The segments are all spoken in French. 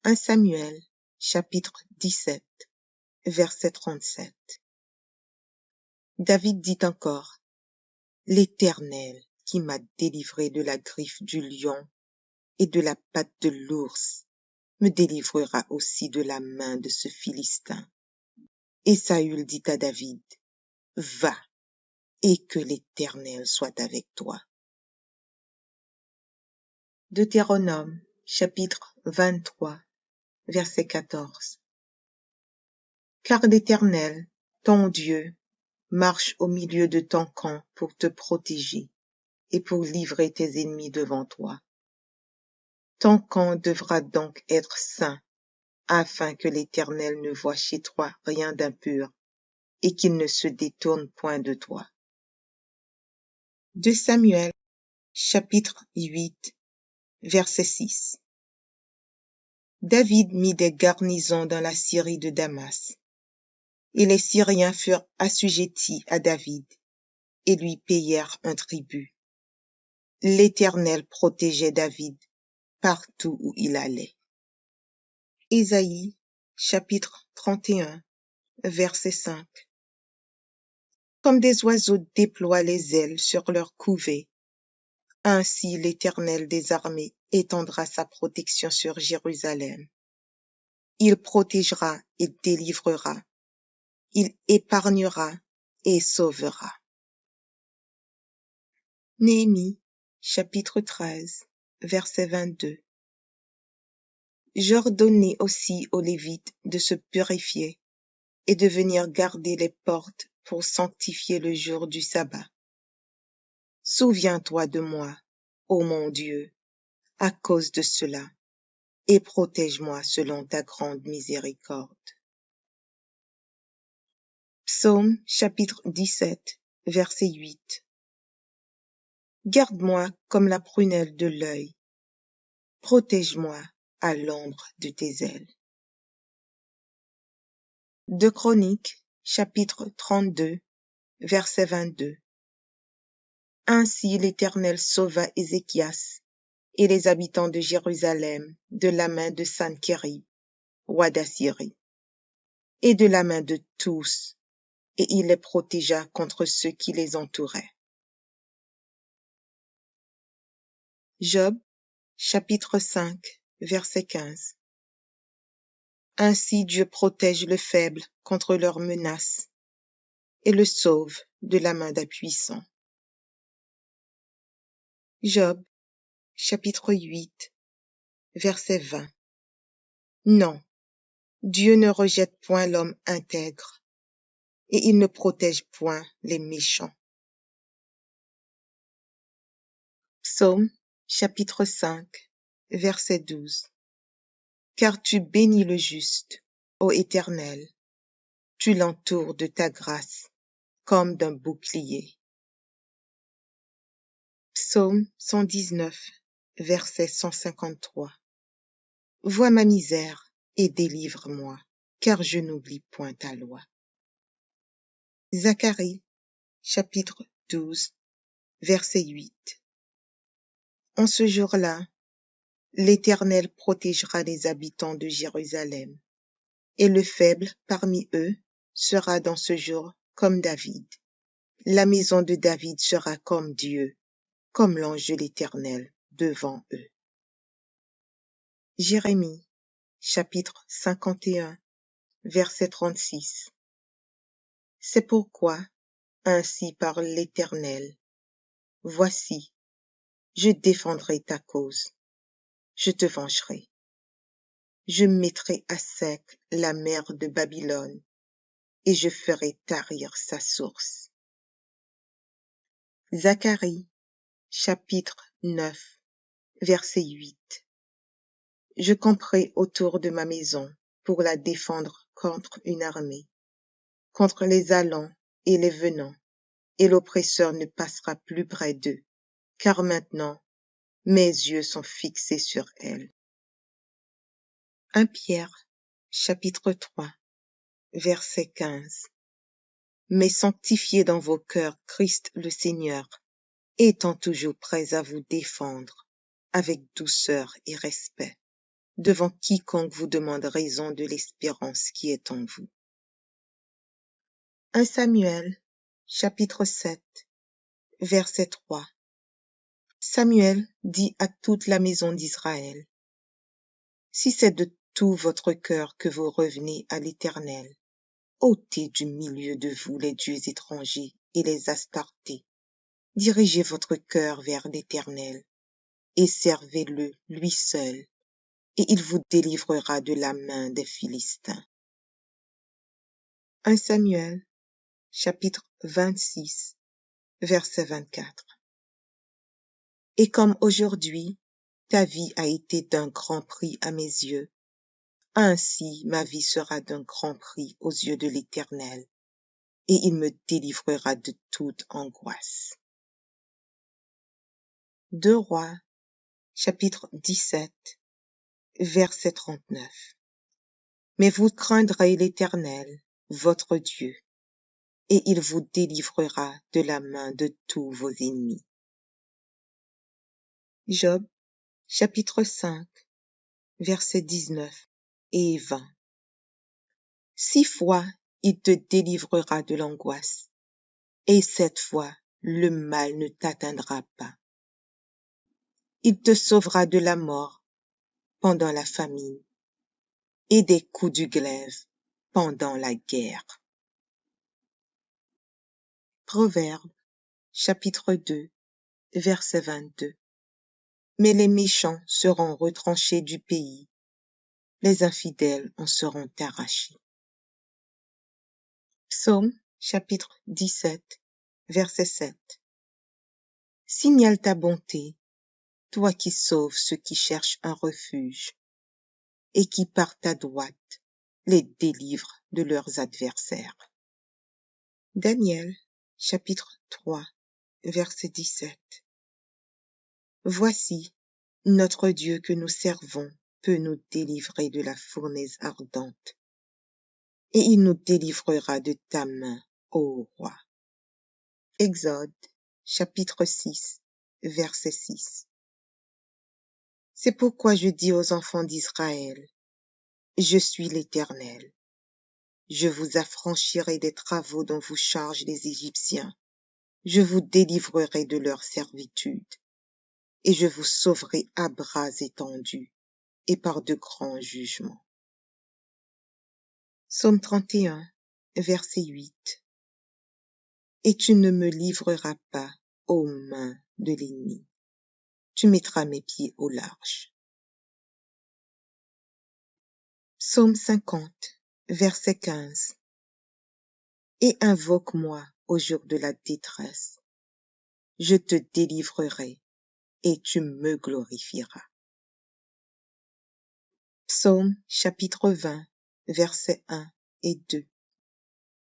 1 Samuel, chapitre 17, verset 37. David dit encore, « L'Éternel qui m'a délivré de la griffe du lion et de la patte de l'ours, me délivrera aussi de la main de ce Philistin. » Et Saül dit à David, « Va, et que l'Éternel soit avec toi. » Deutéronome, chapitre 23, verset 14. Car l'Éternel, ton Dieu, marche au milieu de ton camp pour te protéger et pour livrer tes ennemis devant toi. Ton camp devra donc être saint, afin que l'Éternel ne voie chez toi rien d'impur et qu'il ne se détourne point de toi. 2 Samuel, chapitre 8, verset 6. David mit des garnisons dans la Syrie de Damas, et les Syriens furent assujettis à David et lui payèrent un tribut. L'Éternel protégeait David partout où il allait. Ésaïe, chapitre 31, verset 5. Comme des oiseaux déploient les ailes sur leur couvée, ainsi l'Éternel des armées étendra sa protection sur Jérusalem. Il protégera et délivrera. Il épargnera et sauvera. Néhémie, chapitre 13, verset 22. J'ordonnai aussi aux Lévites de se purifier et de venir garder les portes pour sanctifier le jour du sabbat. Souviens-toi de moi, ô mon Dieu, à cause de cela, et protège-moi selon ta grande miséricorde. Psaume chapitre 17, verset 8. Garde-moi comme la prunelle de l'œil. Protège-moi à l'ombre de tes ailes. 2 Chroniques, chapitre 32, verset 22. Ainsi l'Éternel sauva Ézéchias et les habitants de Jérusalem de la main de Sanchérib, roi d'Assyrie, et de la main de tous, et il les protégea contre ceux qui les entouraient. Job, chapitre 5, verset 15. Ainsi Dieu protège le faible contre leurs menaces et le sauve de la main d'un puissant. Job, chapitre 8, verset 20. Non, Dieu ne rejette point l'homme intègre, et il ne protège point les méchants. Psaume, chapitre 5, verset 12. Car tu bénis le juste, ô Éternel, tu l'entoures de ta grâce, comme d'un bouclier. Psaume 119, verset 153. Vois ma misère et délivre-moi, car je n'oublie point ta loi. Zacharie, chapitre 12, verset 8. En ce jour-là, l'Éternel protégera les habitants de Jérusalem, et le faible parmi eux sera dans ce jour comme David. La maison de David sera comme Dieu, comme l'ange de l'Éternel devant eux. Jérémie, chapitre 51, verset 36. C'est pourquoi, ainsi parle l'Éternel, voici, je défendrai ta cause, je te vengerai. Je mettrai à sec la mer de Babylone, et je ferai tarir sa source. Zacharie, chapitre 9, verset 8. Je camperai autour de ma maison pour la défendre contre une armée, contre les allants et les venants, et l'oppresseur ne passera plus près d'eux, car maintenant mes yeux sont fixés sur elle. 1 Pierre, chapitre 3, verset 15. Mais sanctifiez dans vos cœurs Christ le Seigneur, étant toujours prêts à vous défendre avec douceur et respect, devant quiconque vous demande raison de l'espérance qui est en vous. 1 Samuel, chapitre 7, verset 3. Samuel dit à toute la maison d'Israël: Si c'est de tout votre cœur que vous revenez à l'Éternel, ôtez du milieu de vous les dieux étrangers et les astartés. Dirigez votre cœur vers l'Éternel et servez-le lui seul, et il vous délivrera de la main des Philistins. 1 Samuel, chapitre 26, verset 24. Et comme aujourd'hui, ta vie a été d'un grand prix à mes yeux, ainsi ma vie sera d'un grand prix aux yeux de l'Éternel, et il me délivrera de toute angoisse. 2 Rois, chapitre 17, verset 39. Mais vous craindrez l'Éternel, votre Dieu, et il vous délivrera de la main de tous vos ennemis. Job, chapitre 5, versets 19 et 20. 6 fois il te délivrera de l'angoisse, et 7 fois le mal ne t'atteindra pas. Il te sauvera de la mort pendant la famine et des coups du glaive pendant la guerre. Proverbe, chapitre 2, verset 22. Mais les méchants seront retranchés du pays, les infidèles en seront arrachés. Psaume, chapitre 17, verset 7. Signale ta bonté, toi qui sauves ceux qui cherchent un refuge, et qui par ta droite les délivres de leurs adversaires. Daniel, chapitre 3, verset 17. Voici, notre Dieu que nous servons peut nous délivrer de la fournaise ardente, et il nous délivrera de ta main, ô roi. Exode, chapitre 6, verset 6. C'est pourquoi je dis aux enfants d'Israël: Je suis l'Éternel. Je vous affranchirai des travaux dont vous chargent les Égyptiens. Je vous délivrerai de leur servitude, et je vous sauverai à bras étendus et par de grands jugements. Psaume 31, verset 8. Et tu ne me livreras pas aux mains de l'ennemi. Tu mettras mes pieds au large. Psaume 50, verset 15. Et invoque-moi au jour de la détresse. Je te délivrerai et tu me glorifieras. Psaume chapitre 20, versets 1 et 2.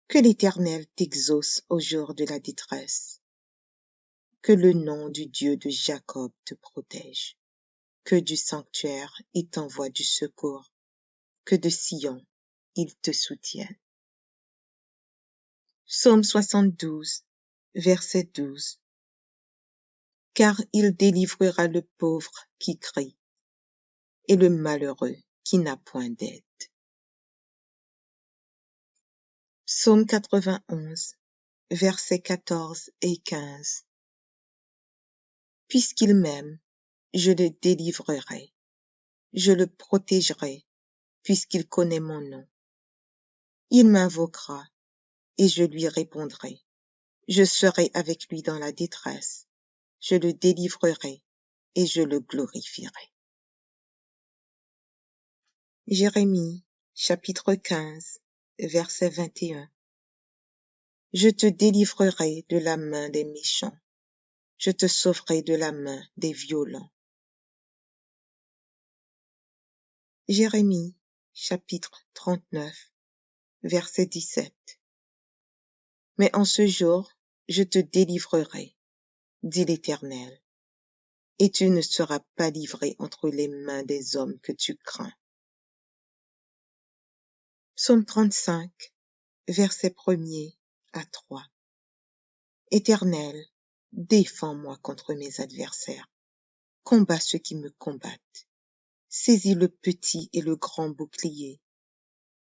Que l'Éternel t'exauce au jour de la détresse. Que le nom du Dieu de Jacob te protège. Que du sanctuaire il t'envoie du secours. Que de Sion il te soutienne. Psaume 72, verset 12. Car il délivrera le pauvre qui crie et le malheureux qui n'a point d'aide. Psaume 91, versets 14 et 15. Puisqu'il m'aime, je le délivrerai, je le protégerai, puisqu'il connaît mon nom. Il m'invoquera, et je lui répondrai. Je serai avec lui dans la détresse, je le délivrerai, et je le glorifierai. Jérémie, chapitre 15, verset 21. Je te délivrerai de la main des méchants, je te sauverai de la main des violents. Jérémie, chapitre 39, verset 17. Mais en ce jour, je te délivrerai, dit l'Éternel, et tu ne seras pas livré entre les mains des hommes que tu crains. Psaume 35, verset 1er à 3. Éternel, défends-moi contre mes adversaires, combats ceux qui me combattent. Saisis le petit et le grand bouclier,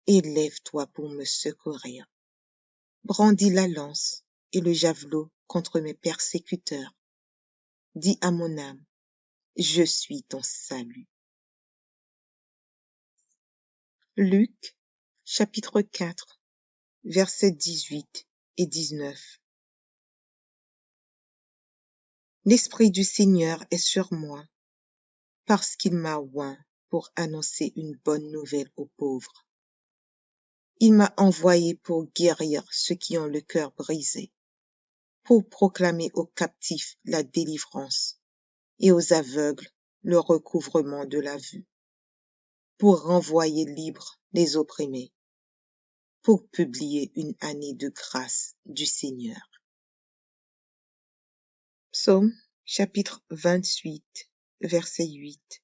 et lève-toi pour me secourir. Brandis la lance et le javelot contre mes persécuteurs. Dis à mon âme, je suis ton salut. Luc, chapitre 4, versets 18 et 19. L'Esprit du Seigneur est sur moi, parce qu'il m'a oint pour annoncer une bonne nouvelle aux pauvres. Il m'a envoyé pour guérir ceux qui ont le cœur brisé, pour proclamer aux captifs la délivrance et aux aveugles le recouvrement de la vue, pour renvoyer libres les opprimés, pour publier une année de grâce du Seigneur. Psaume chapitre 28, verset 8.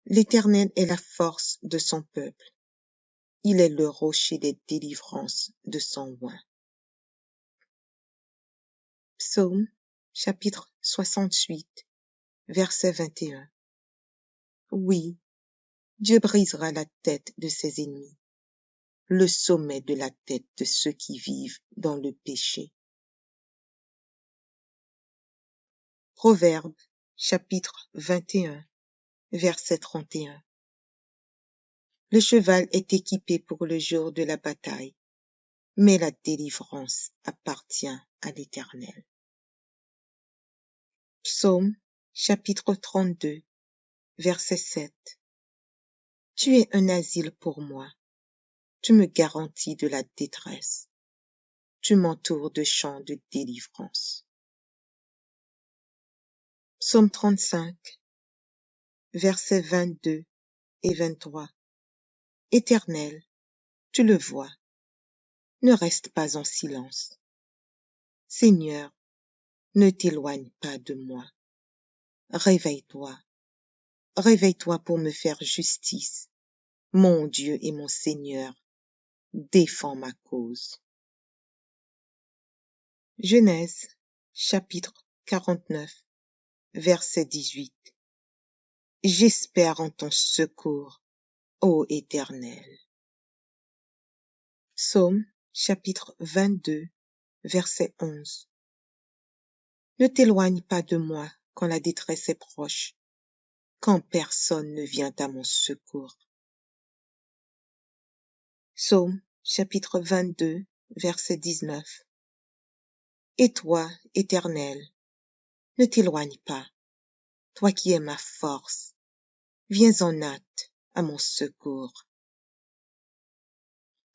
L'Éternel est la force de son peuple. Il est le rocher des délivrances de son oint. Psaume chapitre 68, verset 21. Oui, Dieu brisera la tête de ses ennemis, le sommet de la tête de ceux qui vivent dans le péché. Proverbe chapitre 21, verset 31. Le cheval est équipé pour le jour de la bataille, mais la délivrance appartient à l'Éternel. Psaume chapitre 32, verset 7. Tu es un asile pour moi, tu me garantis de la détresse, tu m'entoures de chants de délivrance. Psaume 35, versets 22 et 23. Éternel, tu le vois, ne reste pas en silence. Seigneur, ne t'éloigne pas de moi. Réveille-toi, réveille-toi pour me faire justice. Mon Dieu et mon Seigneur, défends ma cause. Genèse, chapitre 49, verset 18. J'espère en ton secours, ô Éternel. Psaume, chapitre 22, verset 11. Ne t'éloigne pas de moi quand la détresse est proche, quand personne ne vient à mon secours. Psaume, chapitre 22, verset 19. Et toi, Éternel, ne t'éloigne pas, toi qui es ma force, viens en hâte à mon secours.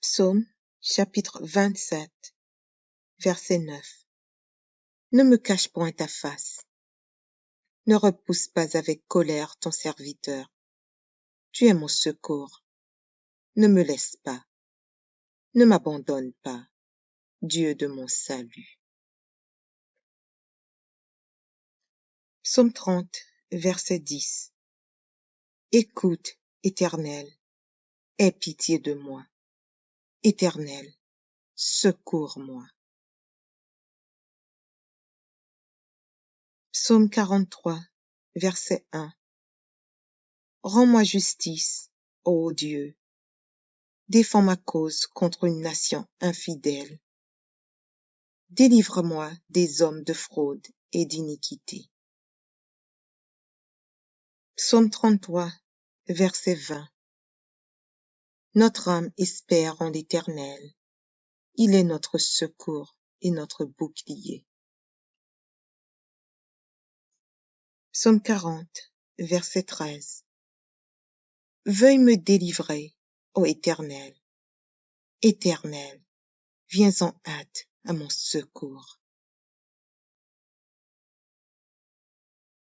Psaume, chapitre 27, verset 9. Ne me cache point ta face, ne repousse pas avec colère ton serviteur. Tu es mon secours, ne me laisse pas, ne m'abandonne pas, Dieu de mon salut. Psaume 30, verset 10. Écoute, Éternel, aie pitié de moi. Éternel, secours-moi. Psaume 43, verset 1. Rends-moi justice, ô Dieu. Défends ma cause contre une nation infidèle. Délivre-moi des hommes de fraude et d'iniquité. Psaume 33, verset 20. Notre âme espère en l'Éternel. Il est notre secours et notre bouclier. Psaume 40, verset 13. Veuille me délivrer, ô Éternel. Éternel, viens en hâte à mon secours.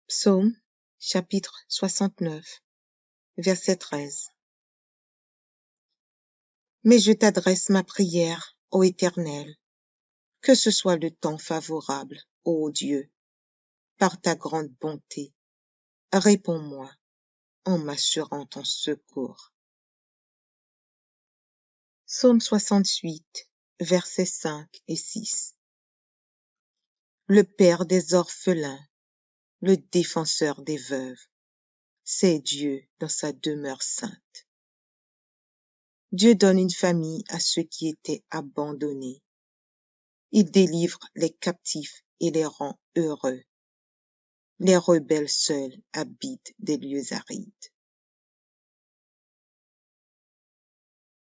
Psaume, chapitre 69, verset 13. Mais je t'adresse ma prière, ô Éternel, que ce soit le temps favorable, ô Dieu, par ta grande bonté. Réponds-moi en m'assurant ton secours. Psaume 68, versets 5 et 6. Le Père des orphelins, le défenseur des veuves, c'est Dieu dans sa demeure sainte. Dieu donne une famille à ceux qui étaient abandonnés. Il délivre les captifs et les rend heureux. Les rebelles seuls habitent des lieux arides.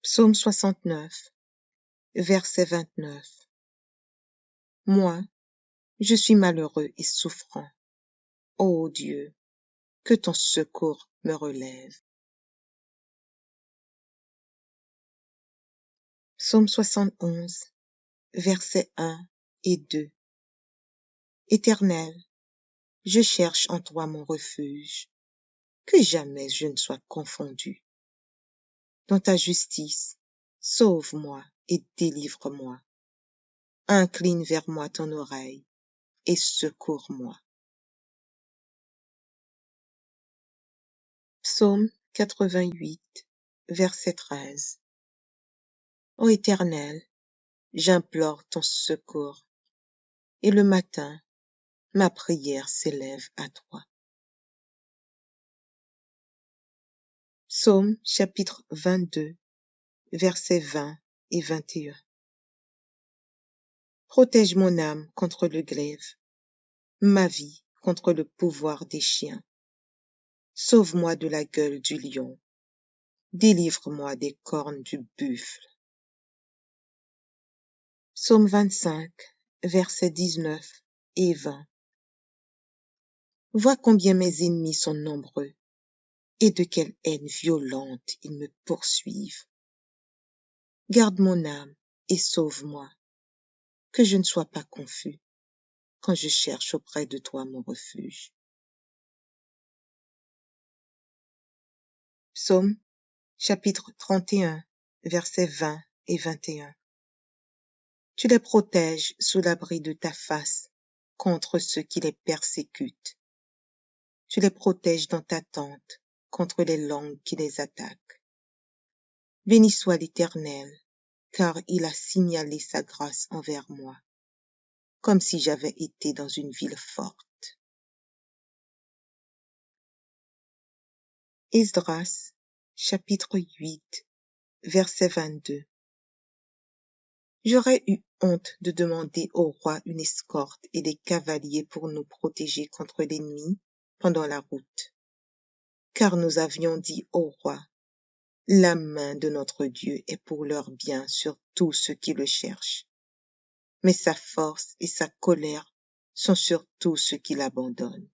Psaume 69, verset 29. Moi, je suis malheureux et souffrant. Ô Dieu, que ton secours me relève. Psaume 71, versets 1 et 2. Éternel, je cherche en toi mon refuge, que jamais je ne sois confondu. Dans ta justice, sauve-moi et délivre-moi. Incline vers moi ton oreille et secours-moi. Psaume 88, verset 13. Ô Éternel, j'implore ton secours, et le matin, ma prière s'élève à toi. Psaume chapitre 22, versets 20 et 21. Protège mon âme contre le glaive, ma vie contre le pouvoir des chiens. Sauve-moi de la gueule du lion, délivre-moi des cornes du buffle. Psaume 25, versets 19 et 20. Vois combien mes ennemis sont nombreux, et de quelle haine violente ils me poursuivent. Garde mon âme et sauve-moi, que je ne sois pas confus quand je cherche auprès de toi mon refuge. Psaume chapitre 31, versets 20 et 21. Tu les protèges sous l'abri de ta face contre ceux qui les persécutent. Tu les protèges dans ta tente contre les langues qui les attaquent. Béni soit l'Éternel, car il a signalé sa grâce envers moi, comme si j'avais été dans une ville forte. Esdras, chapitre 8, verset 22. J'aurais eu honte de demander au roi une escorte et des cavaliers pour nous protéger contre l'ennemi pendant la route. Car nous avions dit au roi, la main de notre Dieu est pour leur bien sur tous ceux qui le cherchent. Mais sa force et sa colère sont sur tous ceux qui l'abandonnent.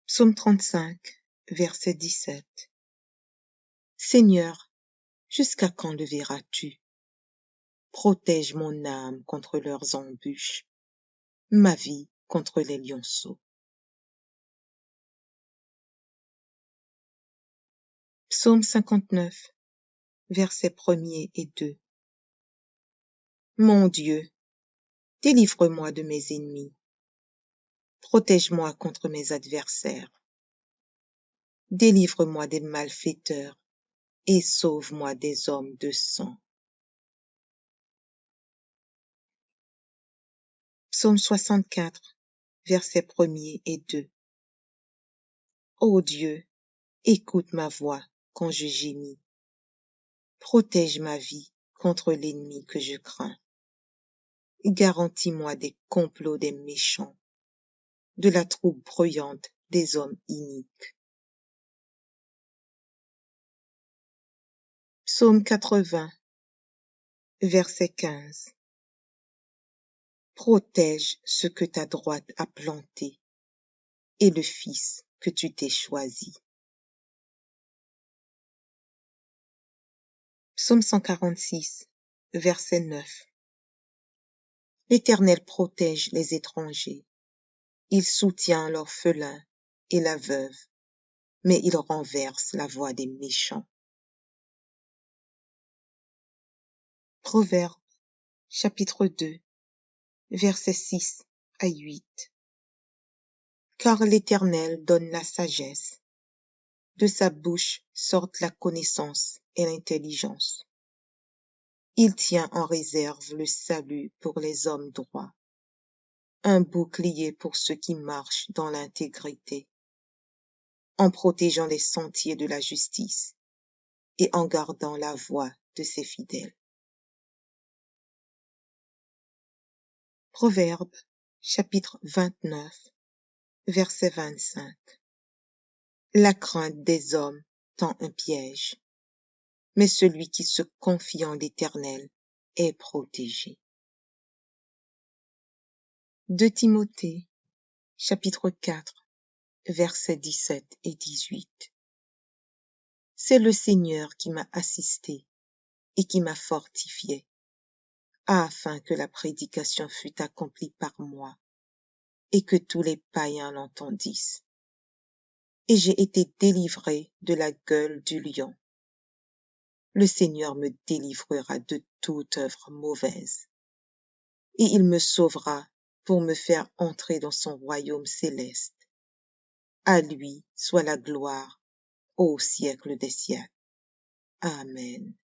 Psaume 35, verset 17. Seigneur, jusqu'à quand le verras-tu? Protège mon âme contre leurs embûches, ma vie contre les lionceaux. Psaume 59, versets 1er et 2. Mon Dieu, délivre-moi de mes ennemis. Protège-moi contre mes adversaires. Délivre-moi des malfaiteurs et sauve-moi des hommes de sang. Psaume 64, versets 1er et 2. Ô Dieu, écoute ma voix quand je gémis. Protège ma vie contre l'ennemi que je crains. Garantis-moi des complots des méchants, de la troupe bruyante des hommes iniques. Psaume 80, verset 15. Protège ce que ta droite a planté et le fils que tu t'es choisi. Psaume 146, verset 9. L'Éternel protège les étrangers. Il soutient l'orphelin et la veuve, mais il renverse la voix des méchants. Proverbes, chapitre 2, versets 6 à 8. Car l'Éternel donne la sagesse. De sa bouche sortent la connaissance et l'intelligence. Il tient en réserve le salut pour les hommes droits. un bouclier pour ceux qui marchent dans l'intégrité, en protégeant les sentiers de la justice et en gardant la voie de ses fidèles. Proverbe, chapitre 29, verset 25. La crainte des hommes tend un piège, mais celui qui se confie en l'Éternel est protégé. 2 Timothée, chapitre 4, versets 17 et 18. C'est le Seigneur qui m'a assisté et qui m'a fortifié, afin que la prédication fût accomplie par moi et que tous les païens l'entendissent. Et j'ai été délivré de la gueule du lion. Le Seigneur me délivrera de toute œuvre mauvaise, et il me sauvera pour me faire entrer dans son royaume céleste. À lui soit la gloire au siècle des siècles. Amen.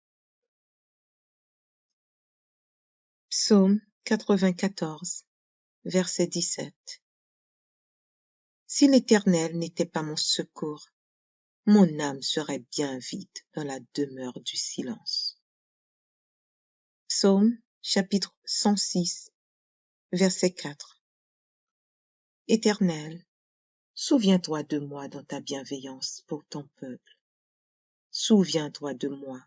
Psaume 94, verset 17. Si l'Éternel n'était pas mon secours, mon âme serait bien vide dans la demeure du silence. Psaume chapitre 106, verset 4. Éternel, souviens-toi de moi dans ta bienveillance pour ton peuple. Souviens-toi de moi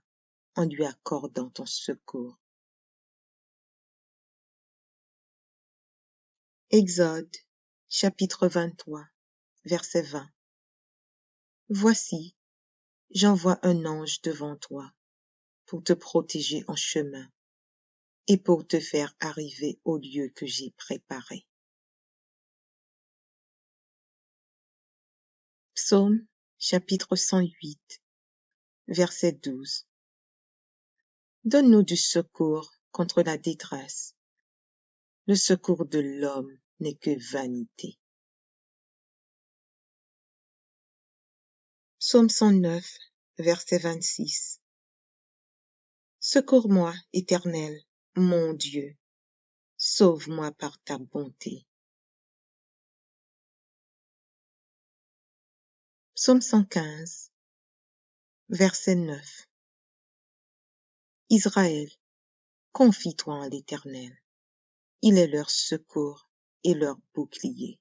en lui accordant ton secours. Exode, chapitre 23, verset 20. Voici, j'envoie un ange devant toi pour te protéger en chemin et pour te faire arriver au lieu que j'ai préparé. Psaume, chapitre 108, verset 12. Donne-nous du secours contre la détresse. Le secours de l'homme n'est que vanité. Psaume 109, verset 26. Secours-moi, Éternel, mon Dieu, sauve-moi par ta bonté. Psaume 115, verset 9. Israël, confie-toi en l'Éternel. Il est leur secours et leur bouclier.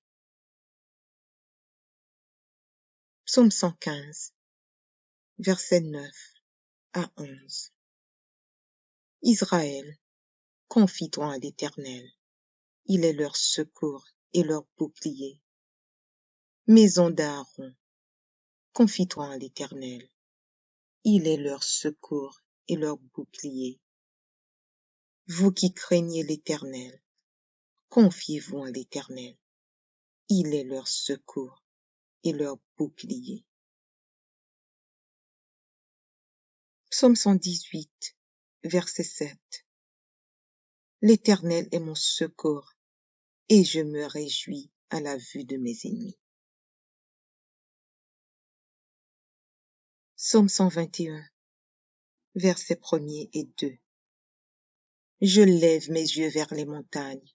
Psaume 115, verset 9 à 11. Israël, confie-toi en l'Éternel. Il est leur secours et leur bouclier. Maison d'Aaron, confie-toi en l'Éternel. Il est leur secours et leur bouclier. Vous qui craignez l'Éternel, confiez-vous en l'Éternel. Il est leur secours et leur bouclier. Psaume 118, verset 7. L'Éternel est mon secours, et je me réjouis à la vue de mes ennemis. Psaume 121, versets 1er et 2. Je lève mes yeux vers les montagnes.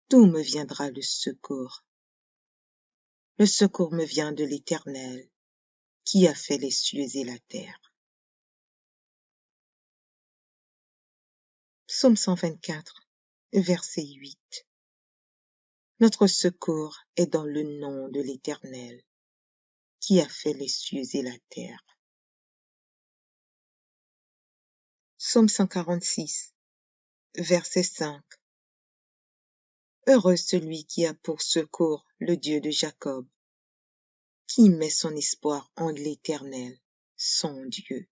D'où me viendra le secours? Le secours me vient de l'Éternel, qui a fait les cieux et la terre. Psaume 124, verset 8. Notre secours est dans le nom de l'Éternel, qui a fait les cieux et la terre. Psaume 146, verset 5. Heureux celui qui a pour secours le Dieu de Jacob, qui met son espoir en l'Éternel, son Dieu.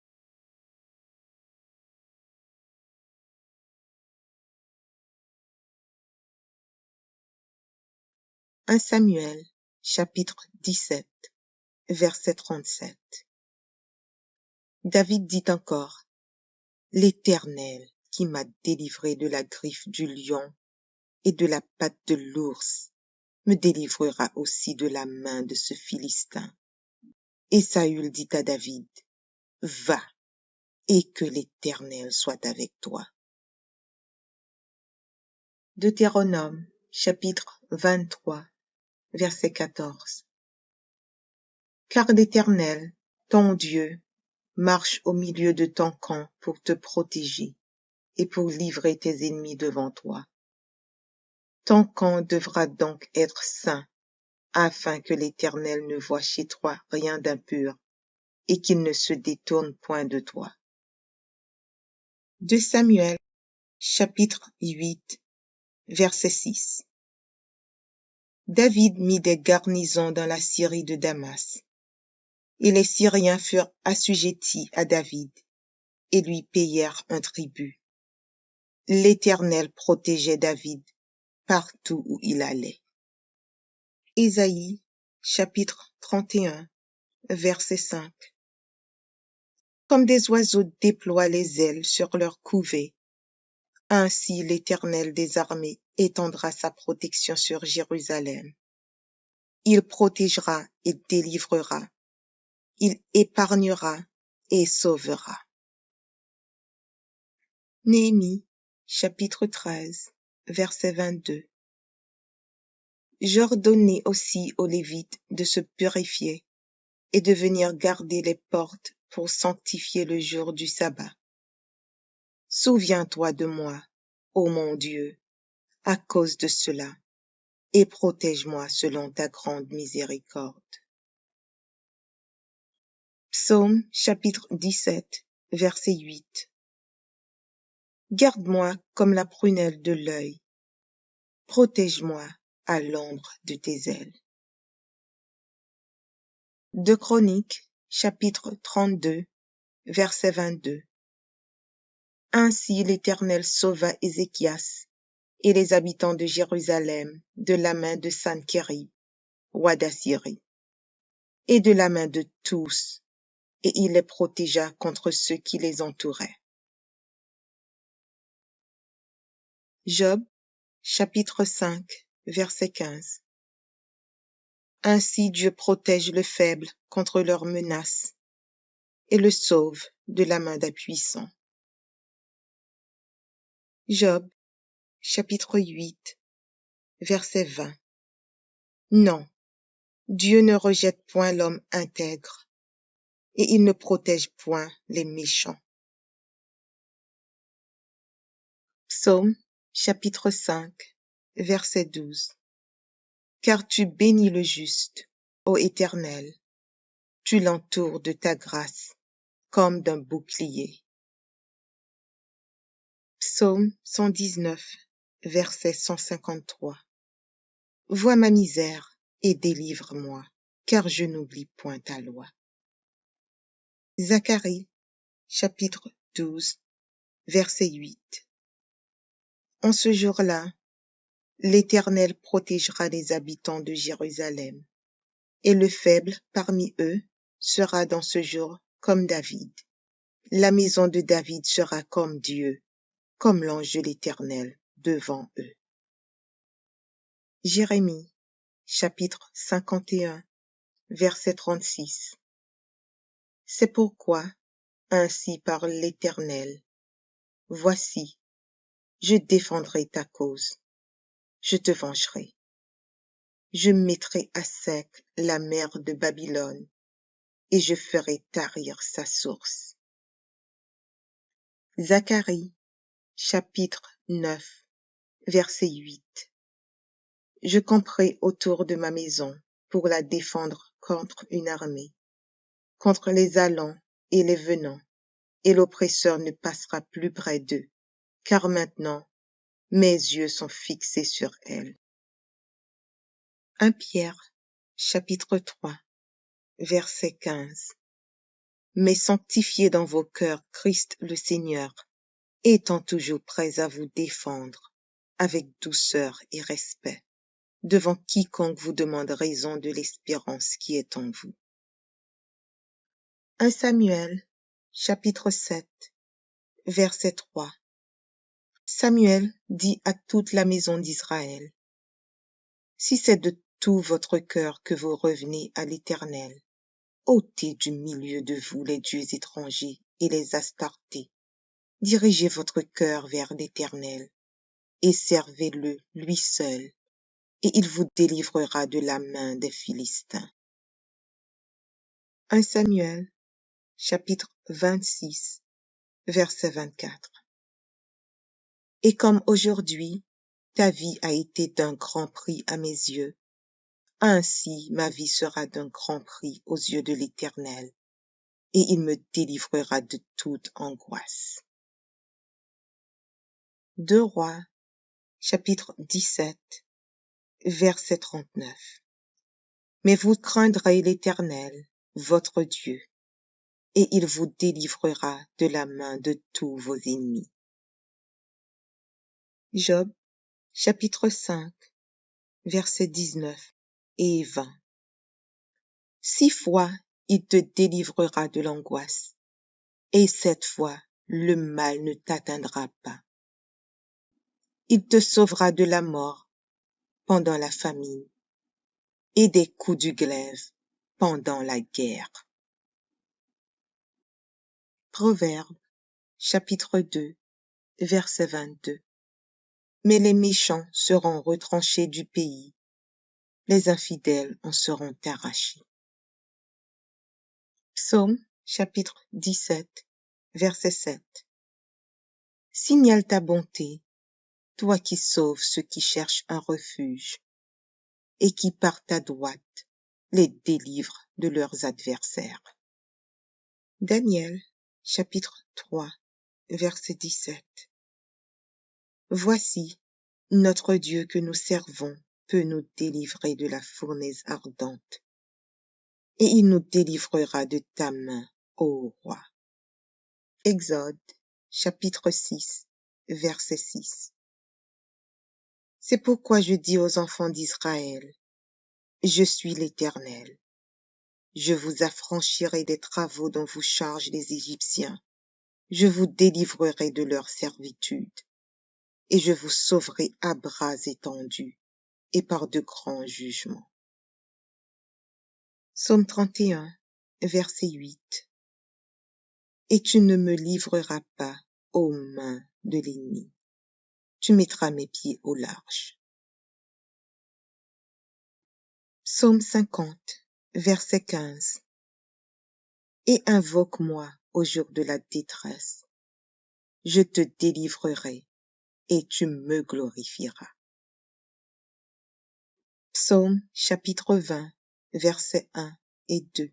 Un Samuel, chapitre 17, verset 37. David dit encore, l'Éternel qui m'a délivré de la griffe du lion et de la patte de l'ours, me délivrera aussi de la main de ce Philistin. Et Saül dit à David, va, et que l'Éternel soit avec toi. Deutéronome, chapitre 23, verset 14. Car l'Éternel, ton Dieu, marche au milieu de ton camp pour te protéger et pour livrer tes ennemis devant toi. Ton camp devra donc être saint, afin que l'Éternel ne voie chez toi rien d'impur et qu'il ne se détourne point de toi. 2 Samuel, chapitre 8, verset 6. David mit des garnisons dans la Syrie de Damas, et les Syriens furent assujettis à David et lui payèrent un tribut. L'Éternel protégeait David partout où il allait. Ésaïe, chapitre 31, verset 5. Comme des oiseaux déploient les ailes sur leur couvée, ainsi l'Éternel des armées étendra sa protection sur Jérusalem. Il protégera et délivrera. Il épargnera et sauvera. Néhémie, chapitre 13, verset 22. J'ordonnai aussi aux Lévites de se purifier et de venir garder les portes pour sanctifier le jour du sabbat. Souviens-toi de moi, ô mon Dieu, à cause de cela, et protège-moi selon ta grande miséricorde. Psaume chapitre 17, verset 8. Garde-moi comme la prunelle de l'œil. Protège-moi à l'ombre de tes ailes. 2 Chroniques, chapitre 32, verset 22. Ainsi l'Éternel sauva Ézéchias et les habitants de Jérusalem de la main de Sanchérib, roi d'Assyrie, et de la main de tous, et il les protégea contre ceux qui les entouraient. Job, chapitre 5, verset 15. Ainsi Dieu protège le faible contre leurs menaces et le sauve de la main des puissants. Job, chapitre 8, verset 20. Non, Dieu ne rejette point l'homme intègre, et il ne protège point les méchants. Psaume, chapitre 5, verset 12. Car tu bénis le juste, ô Éternel, tu l'entoures de ta grâce comme d'un bouclier. Psaume 119, verset 153. Vois ma misère et délivre-moi, car je n'oublie point ta loi. Zacharie, chapitre 12, verset 8. En ce jour-là, l'Éternel protégera les habitants de Jérusalem, et le faible parmi eux sera dans ce jour comme David. La maison de David sera comme Dieu, comme l'ange de l'Éternel devant eux. Jérémie, chapitre 51, verset 36. C'est pourquoi, ainsi parle l'Éternel, voici, je défendrai ta cause, je te vengerai. Je mettrai à sec la mer de Babylone, et je ferai tarir sa source. Zacharie, chapitre 9, verset 8. Je camperai autour de ma maison pour la défendre contre une armée, contre les allants et les venants, et l'oppresseur ne passera plus près d'eux, car maintenant mes yeux sont fixés sur elle. 1 Pierre, chapitre 3, verset 15. Mais sanctifiez dans vos cœurs Christ le Seigneur, étant toujours prêts à vous défendre, avec douceur et respect, devant quiconque vous demande raison de l'espérance qui est en vous. 1 Samuel, chapitre 7, verset 3. Samuel dit à toute la maison d'Israël, si c'est de tout votre cœur que vous revenez à l'Éternel, ôtez du milieu de vous les dieux étrangers et les astartés. Dirigez votre cœur vers l'Éternel et servez-le lui seul et il vous délivrera de la main des Philistins. 1 Samuel, chapitre 26, verset 24. Et comme aujourd'hui, ta vie a été d'un grand prix à mes yeux, ainsi ma vie sera d'un grand prix aux yeux de l'Éternel, et il me délivrera de toute angoisse. 2 Rois, chapitre 17, verset 39. Mais vous craindrez l'Éternel, votre Dieu, et il vous délivrera de la main de tous vos ennemis. Job, chapitre 5, versets 19 et 20. 6 fois il te délivrera de l'angoisse, et 7 fois le mal ne t'atteindra pas. Il te sauvera de la mort pendant la famine et des coups du glaive pendant la guerre. Proverbe, chapitre 2, verset 22. Mais les méchants seront retranchés du pays, les infidèles en seront arrachés. Psaume, chapitre 17, verset 7. Signale ta bonté, toi qui sauves ceux qui cherchent un refuge, et qui par ta droite les délivres de leurs adversaires. Daniel, chapitre 3, verset 17. Voici, notre Dieu que nous servons peut nous délivrer de la fournaise ardente, et il nous délivrera de ta main, ô roi. Exode, chapitre 6, verset 6. C'est pourquoi je dis aux enfants d'Israël, je suis l'Éternel. Je vous affranchirai des travaux dont vous chargent les Égyptiens. Je vous délivrerai de leur servitude, et je vous sauverai à bras étendus et par de grands jugements. Psaume 31, verset 8. Et tu ne me livreras pas aux mains de l'ennemi. Tu mettras mes pieds au large. Psaume 50, verset 15. Et invoque-moi au jour de la détresse. Je te délivrerai et tu me glorifieras. Psaume chapitre 20, versets 1 et 2.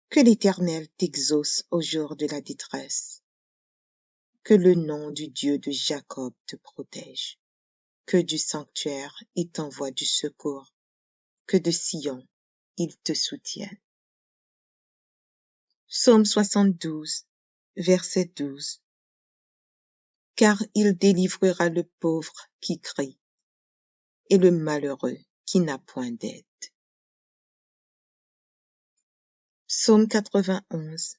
Que l'Éternel t'exauce au jour de la détresse. Que le nom du Dieu de Jacob te protège. Que du sanctuaire il t'envoie du secours. Que de Sion il te soutienne. Psaume 72, verset 12. Car il délivrera le pauvre qui crie et le malheureux qui n'a point d'aide. Psaume 91,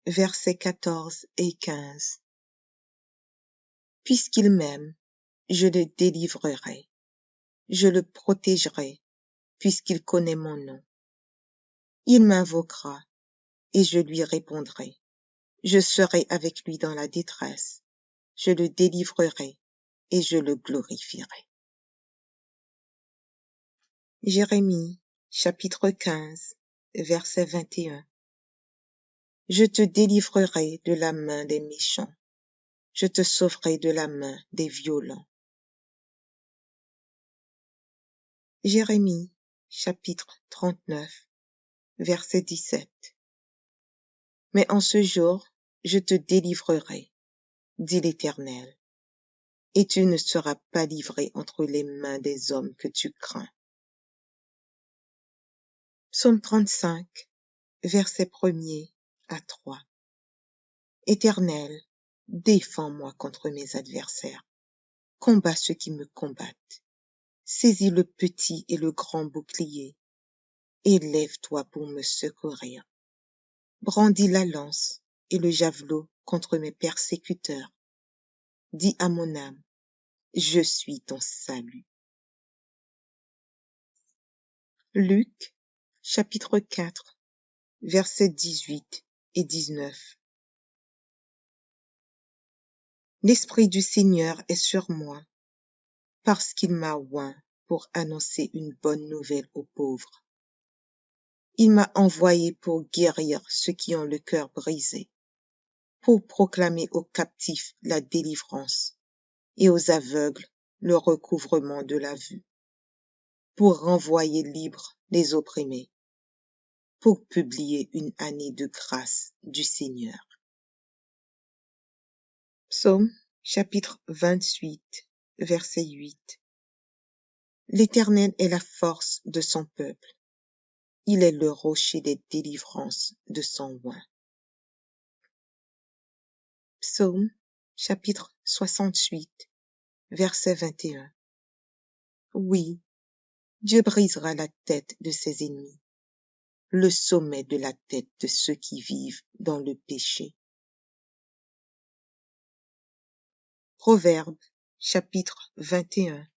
versets 14 et 15. Puisqu'il m'aime, je le délivrerai, je le protégerai, puisqu'il connaît mon nom. Il m'invoquera, et je lui répondrai. Je serai avec lui dans la détresse, je le délivrerai, et je le glorifierai. Jérémie, chapitre 15, verset 21. Je te délivrerai de la main des méchants, je te sauverai de la main des violents. Jérémie, chapitre 39, verset 17. Mais en ce jour, je te délivrerai, dit l'Éternel, et tu ne seras pas livré entre les mains des hommes que tu crains. Psaume 35, verset 1er à 3. Éternel, défends-moi contre mes adversaires, combats ceux qui me combattent. Saisis le petit et le grand bouclier, et lève-toi pour me secourir. Brandis la lance et le javelot contre mes persécuteurs. Dis à mon âme, je suis ton salut. Luc, chapitre 4, versets 18 et 19. L'Esprit du Seigneur est sur moi, parce qu'il m'a oint pour annoncer une bonne nouvelle aux pauvres. Il m'a envoyé pour guérir ceux qui ont le cœur brisé, pour proclamer aux captifs la délivrance et aux aveugles le recouvrement de la vue, pour renvoyer libres les opprimés, pour publier une année de grâce du Seigneur. Psaume chapitre 28, verset 8. L'Éternel est la force de son peuple. Il est le rocher des délivrances de son oint. Psaume chapitre 68, verset 21. Oui, Dieu brisera la tête de ses ennemis, le sommet de la tête de ceux qui vivent dans le péché. Proverbe chapitre 21,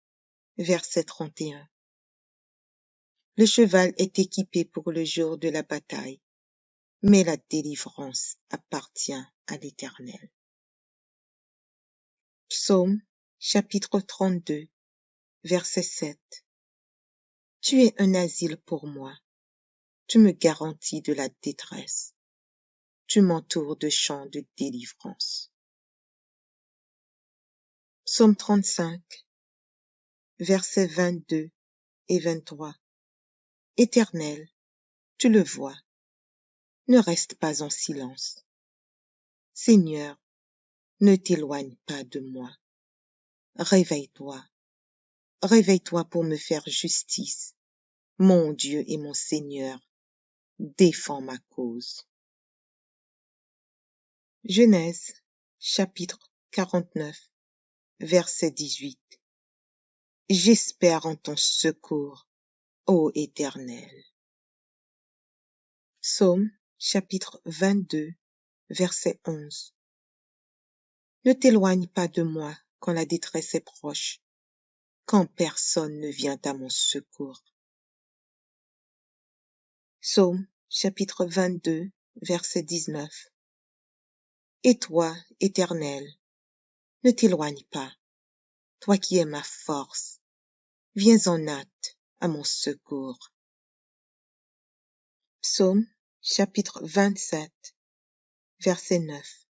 verset 31. Le cheval est équipé pour le jour de la bataille, mais la délivrance appartient à l'Éternel. Psaume chapitre 32, verset 7. Tu es un asile pour moi, tu me garantis de la détresse, tu m'entoures de chants de délivrance. Psaume 35, versets 22 et 23. Éternel, tu le vois, ne reste pas en silence. Seigneur, ne t'éloigne pas de moi. Réveille-toi, réveille-toi pour me faire justice. Mon Dieu et mon Seigneur, défends ma cause. Genèse, chapitre 49, verset 18. J'espère en ton secours, ô Éternel. Psaume, chapitre 22, verset 11. Ne t'éloigne pas de moi quand la détresse est proche, quand personne ne vient à mon secours. Psaume, chapitre 22, verset 19. Et toi, Éternel, ne t'éloigne pas, toi qui es ma force, viens en hâte à mon secours. Psaume, chapitre 27, verset 9.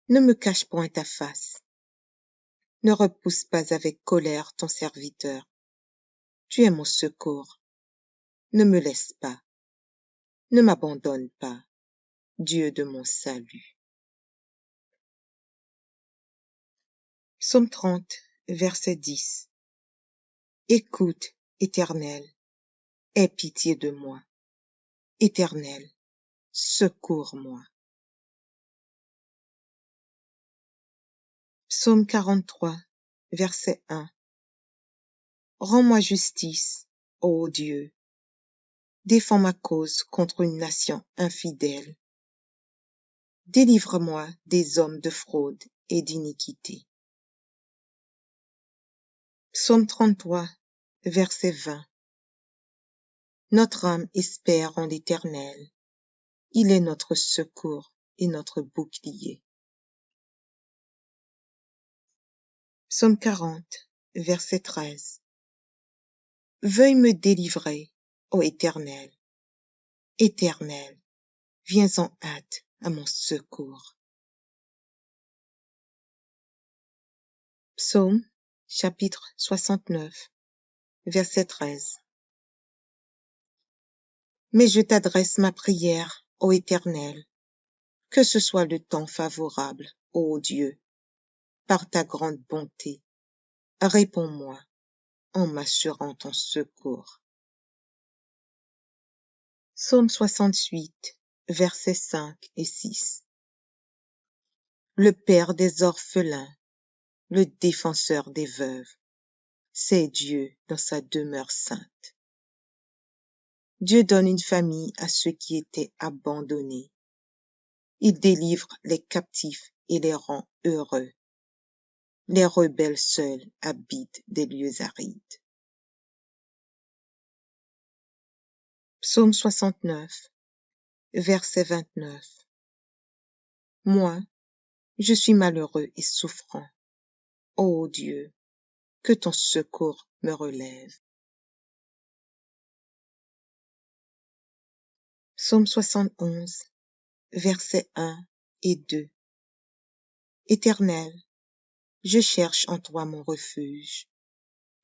Ne me cache point ta face, ne repousse pas avec colère ton serviteur. Tu es mon secours, ne me laisse pas, ne m'abandonne pas, Dieu de mon salut. Psaume 30, verset 10. Écoute, Éternel, aie pitié de moi. Éternel, secours-moi. Psaume 43, verset 1. Rends-moi justice, ô Dieu. Défends ma cause contre une nation infidèle. Délivre-moi des hommes de fraude et d'iniquité. Psaume 33, verset 20. Notre âme espère en l'Éternel. Il est notre secours et notre bouclier. Psaume 40, verset 13. Veuille me délivrer, ô Éternel. Éternel, viens en hâte à mon secours. Psaume, chapitre 69, verset 13. Mais je t'adresse ma prière, ô Éternel, que ce soit le temps favorable, ô Dieu, par ta grande bonté. Réponds-moi en m'assurant ton secours. Psaume 68, versets 5 et 6. Le Père des orphelins, le défenseur des veuves, c'est Dieu dans sa demeure sainte. Dieu donne une famille à ceux qui étaient abandonnés. Il délivre les captifs et les rend heureux. Les rebelles seuls habitent des lieux arides. Psaume 69, verset 29. Moi, je suis malheureux et souffrant. Ô Dieu, que ton secours me relève. Psaume 71, versets 1 et 2. Éternel, je cherche en toi mon refuge,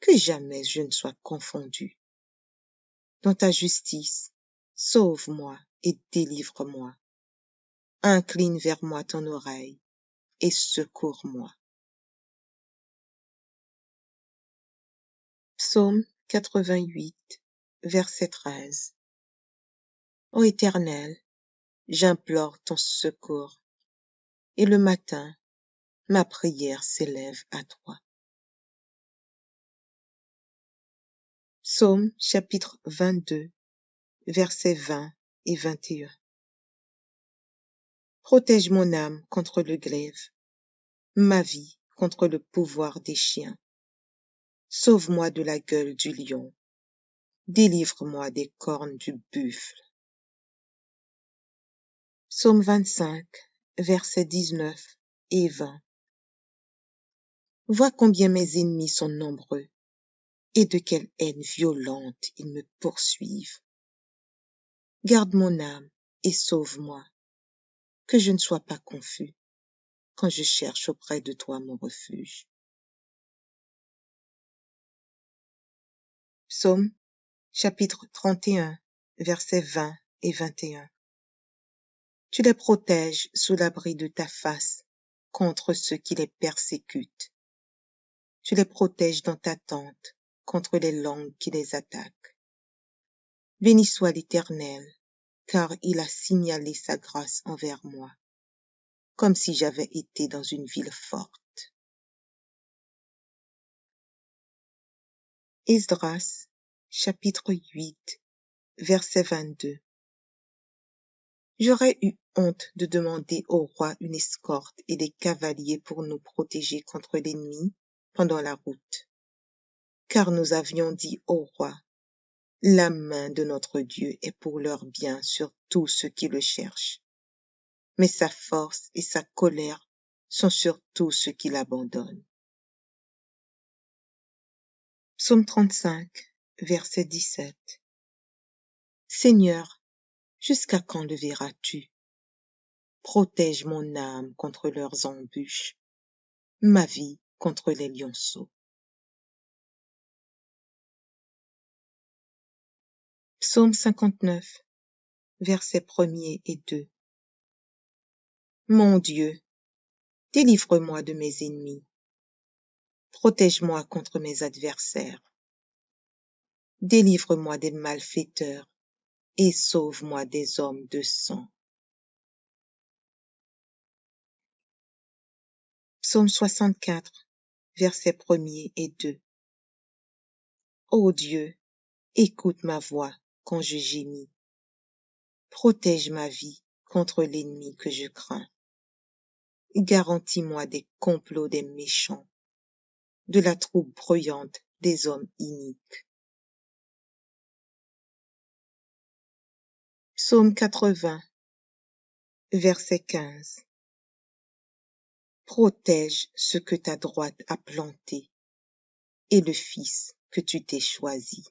que jamais je ne sois confondu. Dans ta justice, sauve-moi et délivre-moi. Incline vers moi ton oreille et secours-moi. Psaume 88, verset 13. Ô Éternel, j'implore ton secours, et le matin, ma prière s'élève à toi. Psaume chapitre 22, versets 20 et 21. Protège mon âme contre le glaive, ma vie contre le pouvoir des chiens. Sauve-moi de la gueule du lion, délivre-moi des cornes du buffle. Psaume 25, versets 19 et 20. Vois combien mes ennemis sont nombreux, et de quelle haine violente ils me poursuivent. Garde mon âme et sauve-moi, que je ne sois pas confus quand je cherche auprès de toi mon refuge. Psaume chapitre 31, versets 20 et 21. Tu les protèges sous l'abri de ta face contre ceux qui les persécutent. Tu les protèges dans ta tente contre les langues qui les attaquent. Béni soit l'Éternel, car il a signalé sa grâce envers moi, comme si j'avais été dans une ville forte. Esdras, chapitre 8, verset 22. J'aurais eu honte de demander au roi une escorte et des cavaliers pour nous protéger contre l'ennemi pendant la route. Car nous avions dit au roi, la main de notre Dieu est pour leur bien sur tous ceux qui le cherchent. Mais sa force et sa colère sont sur tous ceux qui l'abandonnent. Psaume 35, verset 17. Seigneur, jusqu'à quand le verras-tu? Protège mon âme contre leurs embûches, ma vie contre les lionceaux. Psaume 59, versets 1er et 2. Mon Dieu, délivre-moi de mes ennemis. Protège-moi contre mes adversaires. Délivre-moi des malfaiteurs et sauve-moi des hommes de sang. Psaume 64, versets 1er et 2. Ô Dieu, écoute ma voix quand je gémis. Protège ma vie contre l'ennemi que je crains. Garantis-moi des complots des méchants, de la troupe bruyante des hommes iniques. Psaume 80, verset 15. Protège ce que ta droite a planté et le fils que tu t'es choisi.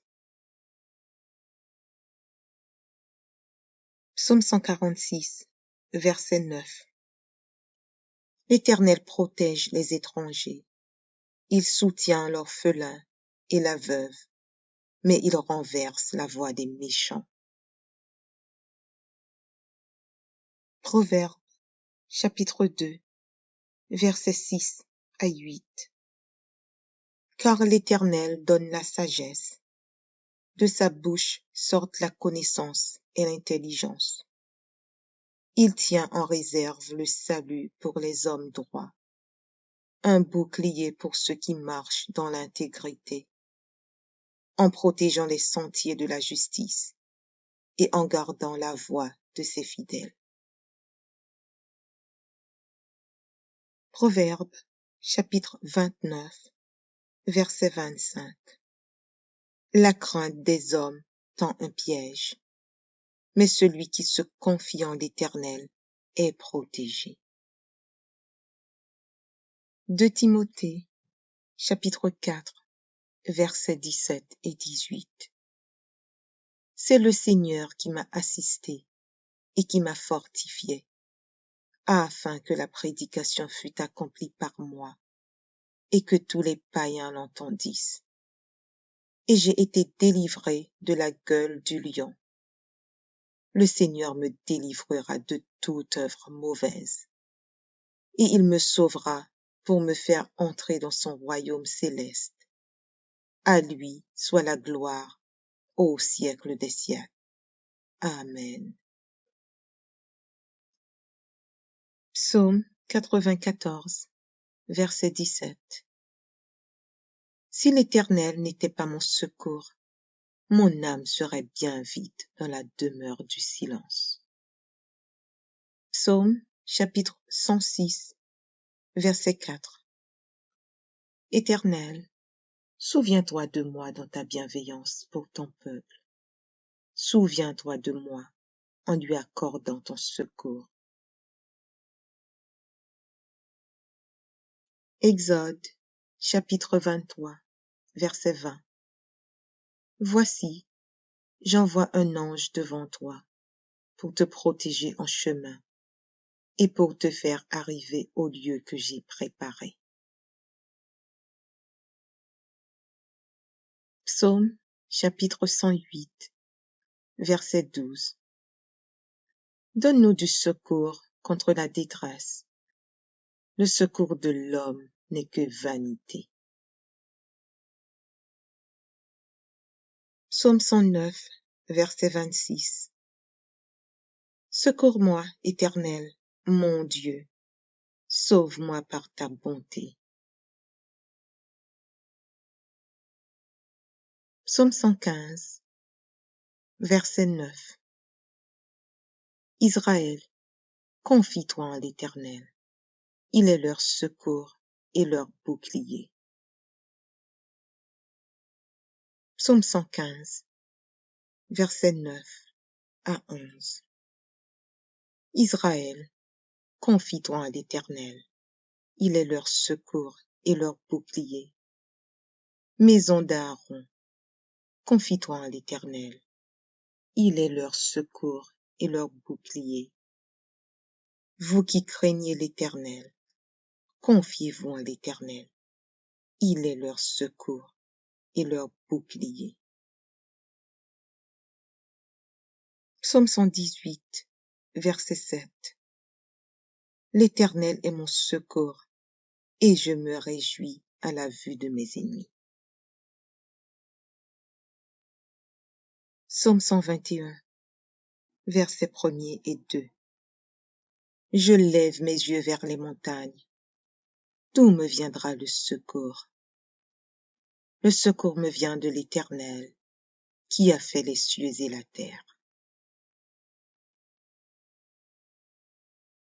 Psaume 146, verset 9. L'Éternel protège les étrangers. Il soutient l'orphelin et la veuve, mais il renverse la voix des méchants. Proverbes, chapitre 2, versets 6 à 8. Car l'Éternel donne la sagesse. De sa bouche sortent la connaissance et l'intelligence. Il tient en réserve le salut pour les hommes droits, un bouclier pour ceux qui marchent dans l'intégrité, en protégeant les sentiers de la justice et en gardant la voie de ses fidèles. Proverbes, chapitre 29, verset 25. La crainte des hommes tend un piège, mais celui qui se confie en l'Éternel est protégé. 2 Timothée, chapitre 4, versets 17 et 18. C'est le Seigneur qui m'a assisté et qui m'a fortifié, afin que la prédication fût accomplie par moi et que tous les païens l'entendissent. Et j'ai été délivré de la gueule du lion. Le Seigneur me délivrera de toute œuvre mauvaise, et il me sauvera pour me faire entrer dans son royaume céleste. À lui soit la gloire au siècle des siècles. Amen. Psaume 94, verset 17. Si l'Éternel n'était pas mon secours, mon âme serait bien vide dans la demeure du silence. Psaume chapitre 106, verset 4. Éternel, souviens-toi de moi dans ta bienveillance pour ton peuple. Souviens-toi de moi en lui accordant ton secours. Exode, chapitre 23, verset 20. Voici, j'envoie un ange devant toi pour te protéger en chemin et pour te faire arriver au lieu que j'ai préparé. Psaume, chapitre 108, verset 12. Donne-nous du secours contre la détresse. Le secours de l'homme n'est que vanité. Psaume 109, verset 26. Secours-moi, Éternel, mon Dieu, sauve-moi par ta bonté. Psaume 115, verset 9. Israël, confie-toi en l'Éternel. Il est leur secours et leur bouclier. Psaume 115, verset 9 à 11. Israël, confie-toi en l'Éternel. Il est leur secours et leur bouclier. Maison d'Aaron, confie-toi en l'Éternel. Il est leur secours et leur bouclier. Vous qui craignez l'Éternel, confiez-vous en l'Éternel. Il est leur secours et leur bouclier. Psaume 118, verset 7. L'Éternel est mon secours, et je me réjouis à la vue de mes ennemis. Psaume 121, versets 1er et 2. Je lève mes yeux vers les montagnes. D'où me viendra le secours? Le secours me vient de l'Éternel, qui a fait les cieux et la terre.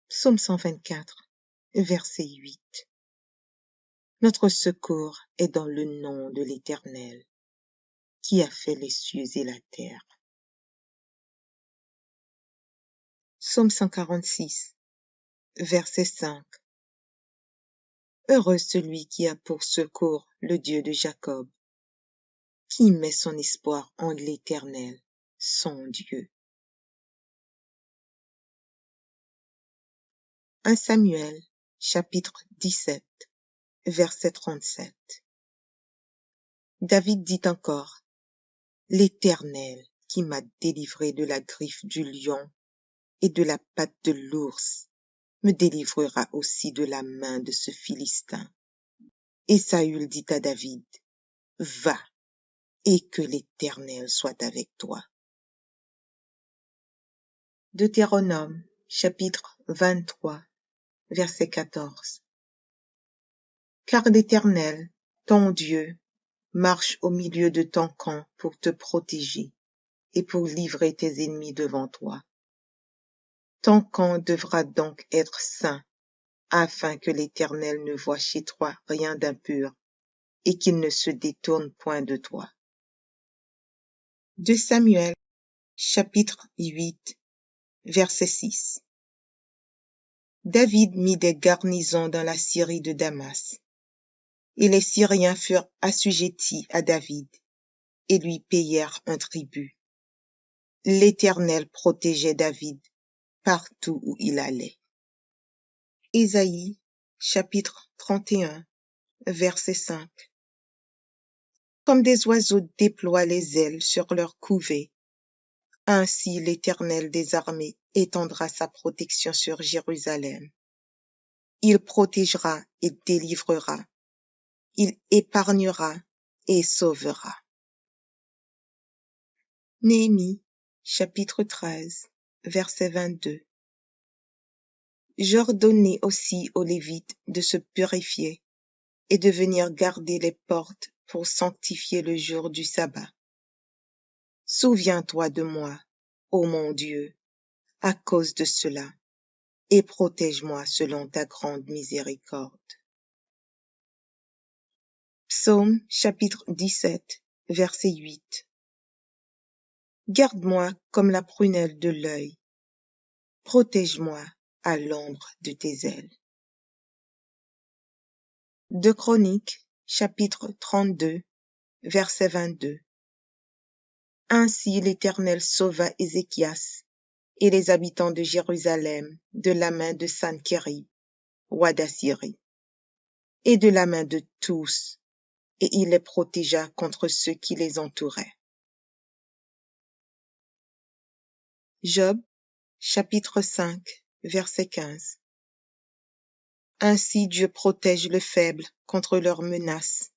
Psaume 124, verset 8. Notre secours est dans le nom de l'Éternel, qui a fait les cieux et la terre. Psaume 146, verset 5. Heureux celui qui a pour secours le Dieu de Jacob, qui met son espoir en l'Éternel, son Dieu. 1 Samuel, chapitre 17, verset 37. David dit encore, l'Éternel qui m'a délivré de la griffe du lion et de la patte de l'ours, me délivrera aussi de la main de ce Philistin. Et Saül dit à David, va, et que l'Éternel soit avec toi. Deutéronome, chapitre 23, verset 14. Car l'Éternel, ton Dieu, marche au milieu de ton camp pour te protéger et pour livrer tes ennemis devant toi. Ton camp devra donc être saint, afin que l'Éternel ne voie chez toi rien d'impur et qu'il ne se détourne point de toi. 2 Samuel, chapitre 8, verset 6. David mit des garnisons dans la Syrie de Damas. et les Syriens furent assujettis à David et lui payèrent un tribut. L'Éternel protégeait David partout où il allait. Ésaïe, chapitre 31, verset 5. Comme des oiseaux déploient les ailes sur leur couvée, ainsi l'Éternel des armées étendra sa protection sur Jérusalem. Il protégera et délivrera. Il épargnera et sauvera. Néhémie, chapitre 13, verset 22. J'ordonnai aussi aux Lévites de se purifier et de venir garder les portes pour sanctifier le jour du sabbat. Souviens-toi de moi, ô mon Dieu, à cause de cela, et protège-moi selon ta grande miséricorde. Psaume chapitre 17, verset 8. Garde-moi comme la prunelle de l'œil. Protège-moi à l'ombre de tes ailes. 2 Chroniques, chapitre 32, verset 22. Ainsi l'Éternel sauva Ézéchias et les habitants de Jérusalem de la main de Sanchérib, roi d'Assyrie, et de la main de tous, et il les protégea contre ceux qui les entouraient. Job, chapitre 5, verset 15. Ainsi Dieu protège le faible contre leurs menaces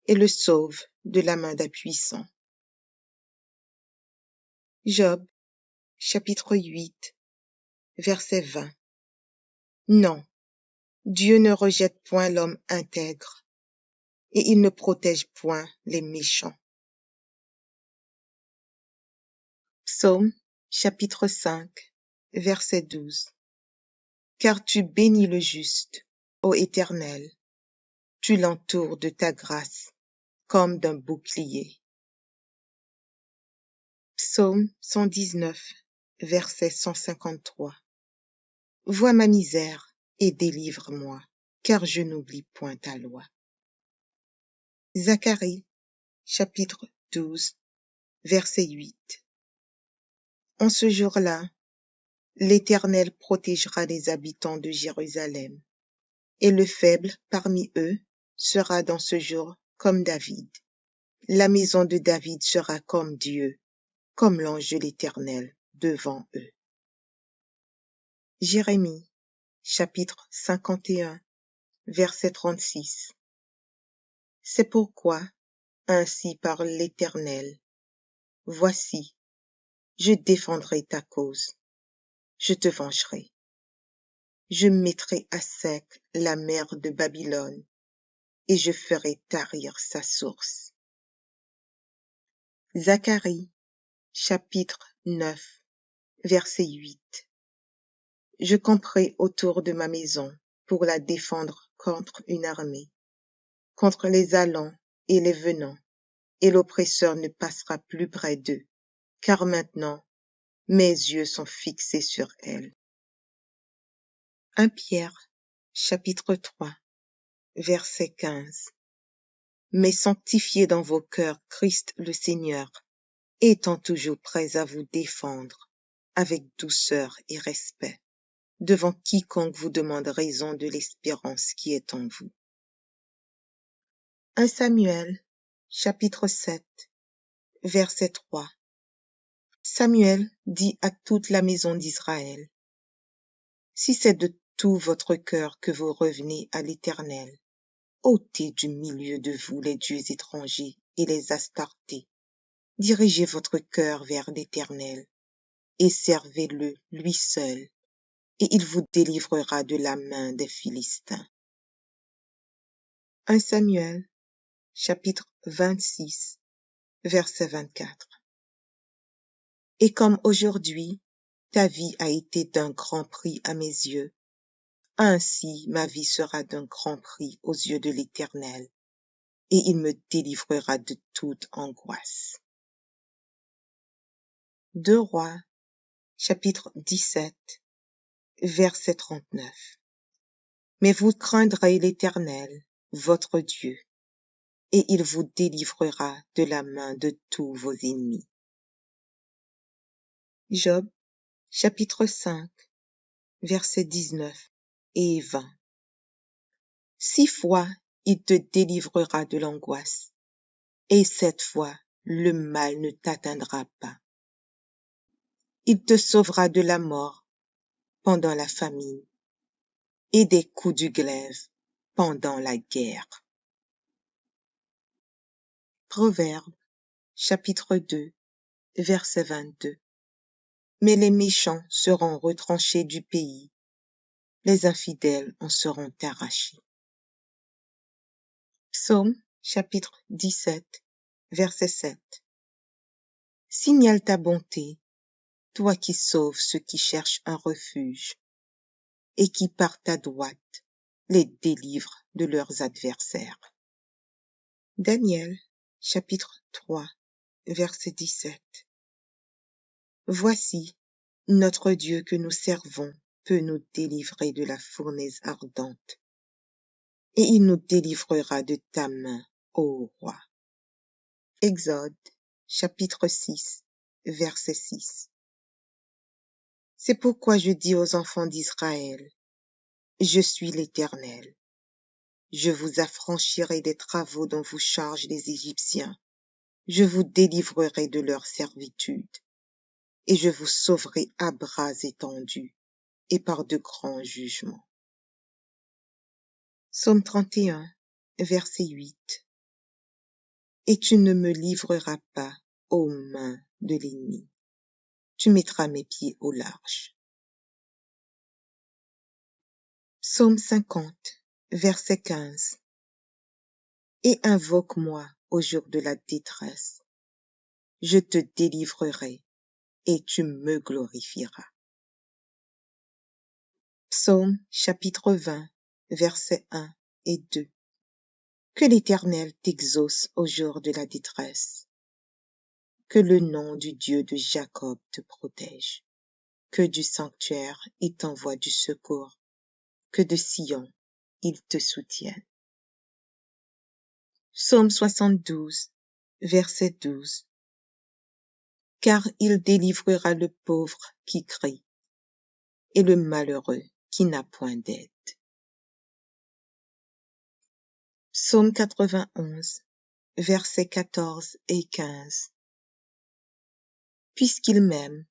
et le sauve de la main d'un puissant. Job, chapitre 8, verset 20. Non, Dieu ne rejette point l'homme intègre, et il ne protège point les méchants. Psaume, chapitre 5, verset 12. Car tu bénis le juste, ô Éternel, tu l'entoures de ta grâce comme d'un bouclier. Psaume 119, verset 153. Vois ma misère et délivre-moi, car je n'oublie point ta loi. Zacharie, chapitre 12, verset 8. En ce jour-là, l'Éternel protégera les habitants de Jérusalem, et le faible parmi eux sera dans ce jour comme David. La maison de David sera comme Dieu, comme l'ange de l'Éternel devant eux. Jérémie, chapitre 51, verset 36. C'est pourquoi, ainsi parle l'Éternel, voici, je défendrai ta cause, je te vengerai. Je mettrai à sec la mer de Babylone, et je ferai tarir sa source. Zacharie, chapitre 9, verset 8. Je camperai autour de ma maison pour la défendre contre une armée, contre les allants et les venants, et l'oppresseur ne passera plus près d'eux, car maintenant mes yeux sont fixés sur elle. 1 Pierre, chapitre 3, verset 15. Mais sanctifiez dans vos cœurs Christ le Seigneur, étant toujours prêts à vous défendre avec douceur et respect devant quiconque vous demande raison de l'espérance qui est en vous. 1 Samuel, chapitre 7, verset 3. Samuel dit à toute la maison d'Israël, si c'est de tout votre cœur que vous revenez à l'Éternel, ôtez du milieu de vous les dieux étrangers et les astartés. Dirigez votre cœur vers l'Éternel et servez-le lui seul, et il vous délivrera de la main des Philistins. 1 Samuel, chapitre 26, verset 24. Et comme aujourd'hui, ta vie a été d'un grand prix à mes yeux, ainsi ma vie sera d'un grand prix aux yeux de l'Éternel, et il me délivrera de toute angoisse. 2 Rois, chapitre 17, verset 39. Mais vous craindrez l'Éternel, votre Dieu, et il vous délivrera de la main de tous vos ennemis. Job, chapitre 5, versets 19 et 20. 6 fois il te délivrera de l'angoisse, et 7 fois le mal ne t'atteindra pas. Il te sauvera de la mort pendant la famine et des coups du glaive pendant la guerre. Proverbe, chapitre 2, verset 22. Mais les méchants seront retranchés du pays, les infidèles en seront arrachés. Psaume, chapitre 17, verset 7. Signale ta bonté, toi qui sauves ceux qui cherchent un refuge, et qui par ta droite les délivres de leurs adversaires. Daniel, chapitre 3, verset 17. Voici, notre Dieu que nous servons peut nous délivrer de la fournaise ardente, et il nous délivrera de ta main, ô roi. Exode, chapitre 6, verset 6. C'est pourquoi je dis aux enfants d'Israël, je suis l'Éternel. Je vous affranchirai des travaux dont vous chargent les Égyptiens. Je vous délivrerai de leur servitude, et je vous sauverai à bras étendus et par de grands jugements. Psaume 31, verset 8. Et tu ne me livreras pas aux mains de l'ennemi. Tu mettras mes pieds au large. Psaume 50, verset 15. Et invoque-moi au jour de la détresse. Je te délivrerai et tu me glorifieras. Psaume chapitre 20, versets 1 et 2. Que l'Éternel t'exauce au jour de la détresse. Que le nom du Dieu de Jacob te protège. Que du sanctuaire il t'envoie du secours. Que de Sion il te soutienne. Psaume 72, verset 12. Car il délivrera le pauvre qui crie et le malheureux qui n'a point d'aide. Psaume 91, versets 14 et 15. Puisqu'il m'aime,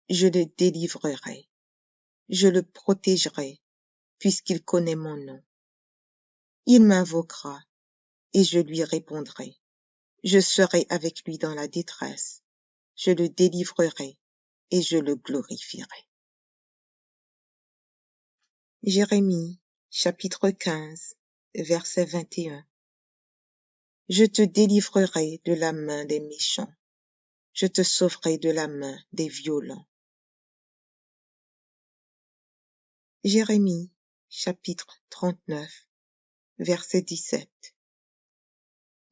je le délivrerai, je le protégerai, puisqu'il connaît mon nom. Il m'invoquera, et je lui répondrai. Je serai avec lui dans la détresse, je le délivrerai, et je le glorifierai. Jérémie, chapitre 15, verset 21. Je te délivrerai de la main des méchants, je te sauverai de la main des violents. Jérémie, chapitre 39, verset 17.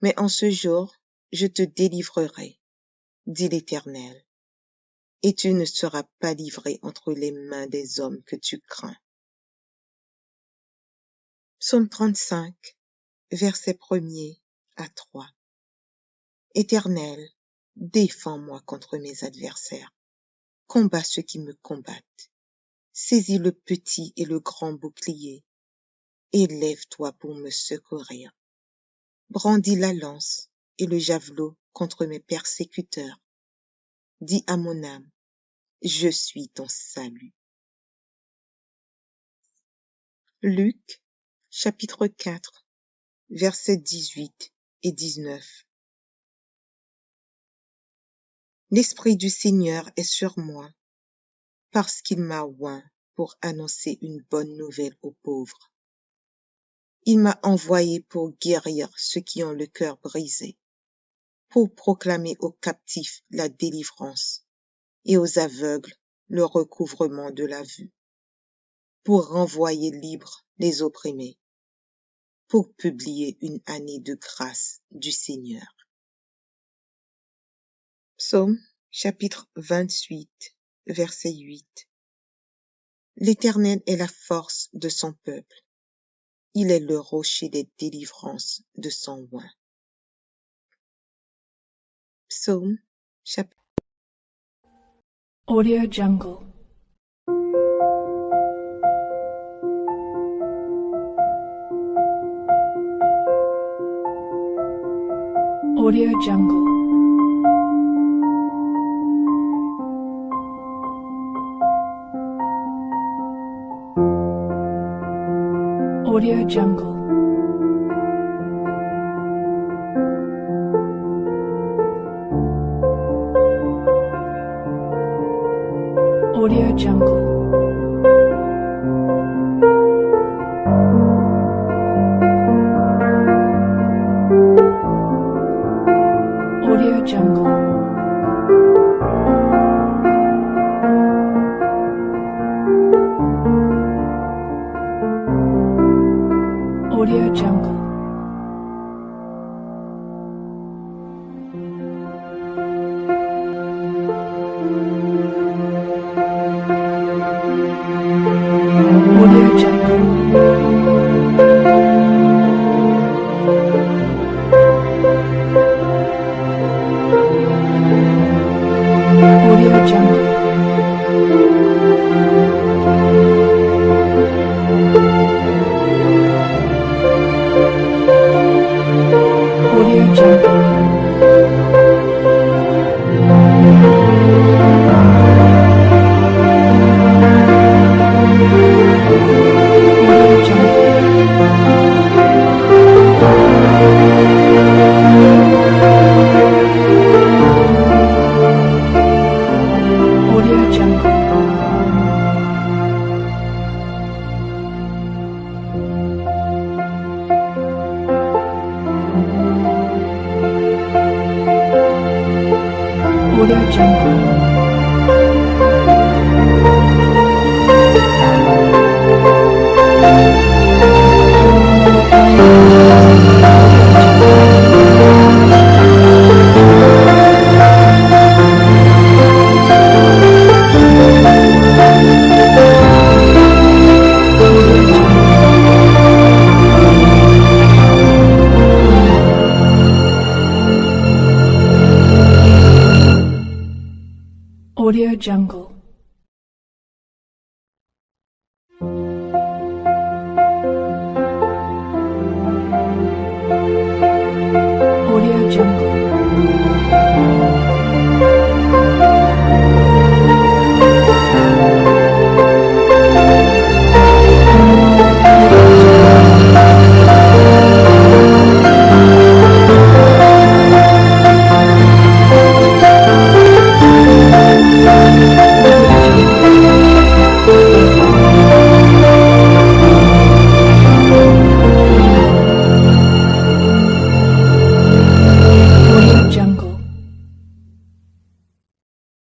Mais en ce jour, je te délivrerai, dit l'Éternel, et tu ne seras pas livré entre les mains des hommes que tu crains. Psaume 35, verset 1er à 3. Éternel, défends-moi contre mes adversaires, combats ceux qui me combattent. Saisis le petit et le grand bouclier, et lève-toi pour me secourir. Brandis la lance et le javelot contre mes persécuteurs. Dis à mon âme, je suis ton salut. Luc, chapitre 4, versets 18 et 19. L'Esprit du Seigneur est sur moi, parce qu'il m'a oint pour annoncer une bonne nouvelle aux pauvres. Il m'a envoyé pour guérir ceux qui ont le cœur brisé, pour proclamer aux captifs la délivrance et aux aveugles le recouvrement de la vue, pour renvoyer libres les opprimés, pour publier une année de grâce du Seigneur. Psaume chapitre 28, verset 8. L'Éternel est la force de son peuple. Il est le rocher des délivrances de son oint. Psaume, chapitre. Audio Jungle. Audio Jungle. Audio Jungle. Audio Jungle. Audio Jungle. Audio Jungle. Audio Jungle. Audio Jungle. Audio Jungle. Audio Jungle. Audio Jungle. Audio Jungle. Audio Jungle.